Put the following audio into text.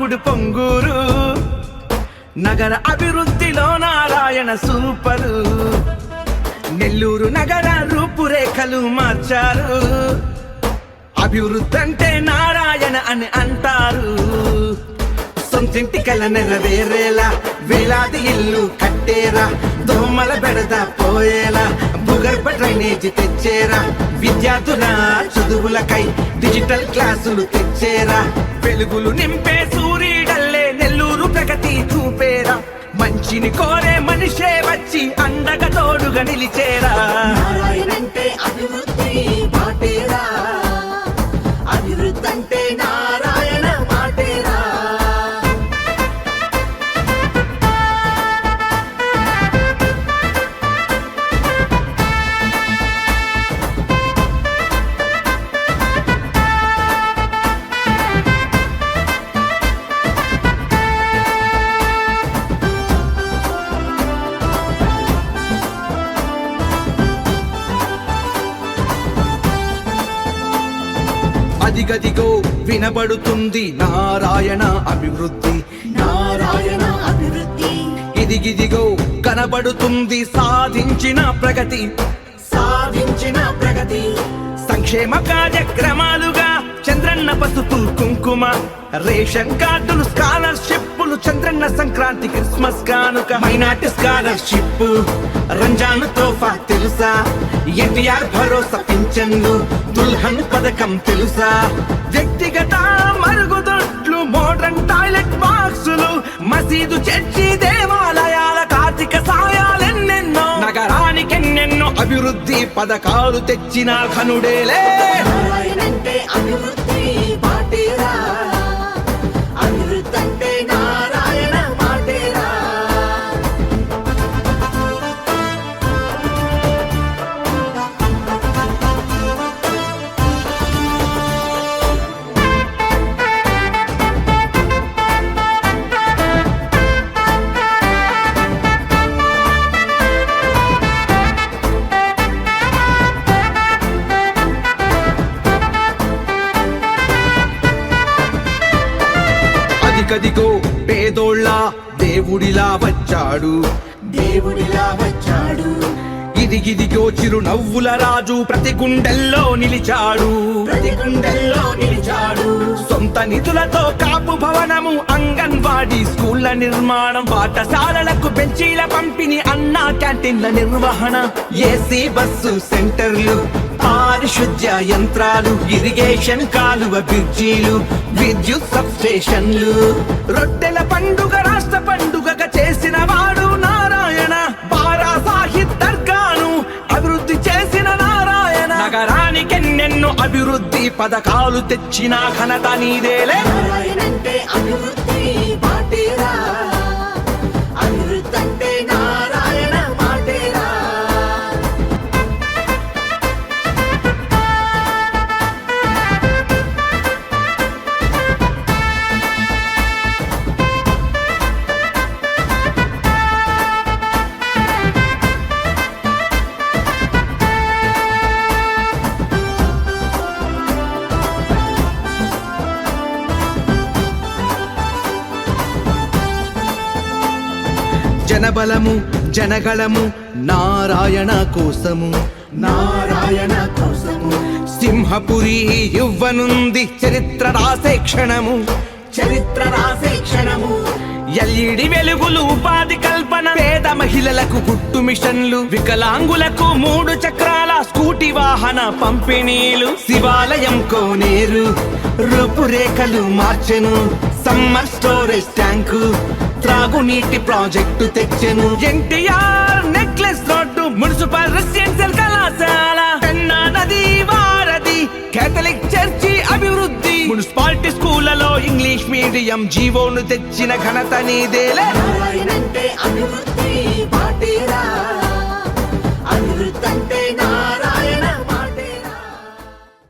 నాయకుడు పొంగూరు. నగర అభివృద్ధిలో నారాయణ సూపరు. నెల్లూరు నగర రూపురేఖలు మార్చారు. అభివృద్ధి అంటే నారాయణ అని అంటారు. సొంతింటి కల నెరవేరేలా వేలాది ఇల్లు కట్టేరా. దోమల బెడద పోయేలా భూగర్భ డ్రైనేజీ తెచ్చేరా. విద్యార్థుల చదువులకై డిజిటల్ క్లాసులు తెచ్చేరా. వెలుగులు నింపే సూర్యుడల్లే నెల్లూరు ప్రగతి చూపేరా. మంచిని కోరే మనిషే వచ్చి అండగా తోడుగా నిలిచేరా. నారాయణంటే అభివృద్ధి మాటేరా. అభివృద్ధి అంటే నారాయణ మాటేరా. అదిగదిగో వినబడుతుంది నారాయణ అభివృద్ధి. నారాయణ అభివృద్ధి ఇదిగిదిగో కనబడుతుంది సాధించిన ప్రగతి. సాధించిన ప్రగతి సంక్షేమ కార్యక్రమాలుగా చంద్రన్న పసుపు కుంకుమ, రేషన్ కార్డులు, స్కాలర్షిప్లు, చంద్రన్న సంక్రాంతి క్రిస్మస్ కానుక, మైనార్టీ స్కాలర్షిప్, రంజాన్ తోఫా తెలుసా, ఎన్టీఆర్ భరోసా పింఛన్లు, దుల్హన్ పథకం తెలుసా, వ్యక్తిగత మరుగుదొడ్లు, మోడ్రన్ టాయిలెట్ బాక్సులు, మసీదు, చర్చి, దేవాలయాల కార్తీక సాయాలెన్నెన్నో, నగరానికి ఎన్నెన్నో అభివృద్ధి పథకాలు తెచ్చిన ఘనుడేలే. నారాయణంటే అభివృద్ధి మాటేరా. అభివృద్ధి అంటే నారాయణ మాటేరా. అదిగదిగో పేదోళ్ళ దేవుడిలా వచ్చాడు. దేవుడిలా వచ్చాడు. ఇదిగిదిగో చిరునవ్వుల రాజు ప్రతి గుండెల్లో నిలిచాడు. ప్రతి గుండెల్లో నిలిచాడు. సొంత నిధులతో కాపు భవనము, అంగన్వాడీ స్కూళ్ల నిర్మాణం, పాఠశాలలకు బెంచీల పంపిణీ, అన్నా క్యాంటీన్ల నిర్వహణ, ఏసీ బస్సు సెంటర్లు, పారిశుద్ధ్య యంత్రాలు, ఇరిగేషన్ కాలువ బ్రిడ్జీలు, విద్యుత్ సబ్ స్టేషన్లు, రొట్టెల పండుగ రాష్ట్ర పండుగగా చేసిన వాడు నారాయణ. బారా సాహిత్ దర్గాను అభివృద్ధి చేసిన నారాయణ. నగరానికి ఎన్నెన్నో అభివృద్ధి పథకాలు తెచ్చిన ఘనత నీదేలే. నారాయణంటే అభివృద్ధి మాటేరా. అభివృద్ధి అంటే నారాయణ మాటేరా. జనబలము జనగళము నారాయణ కోసము. నారాయణ కోసము సింహపురి ఇవ్వనుంది చరిత్ర రాసే క్షణము. చరిత్ర రాసే క్షణము. ఎల్ఈడి వెలుగులు, ఉపాధి కల్పన, పేద మహిళలకు గుట్టు మిషన్లు, వికలాంగులకు 3 చక్రాల స్కూటీ వాహన పంపిణీలు, శివాలయం కోనేరు రూపురేఖలు మార్చెను, సమ్మర్ స్టోరేజ్ ట్యాంకు, త్రాగునీటి ప్రాజెక్టు తెచ్చెను, NTR necklace road, municipal residential కళాశాల, పెన్నా నది వారధి, కేథలిక్ చర్చి అభివృద్ధి, మున్సిపాలిటీ స్కూళ్లలో ఇంగ్లీష్ మీడియం జీవోను తెచ్చిన ఘనత నీదేలే. నారాయణంటే అభివృద్ధి మాటేరా. అభివృద్ధి అంటే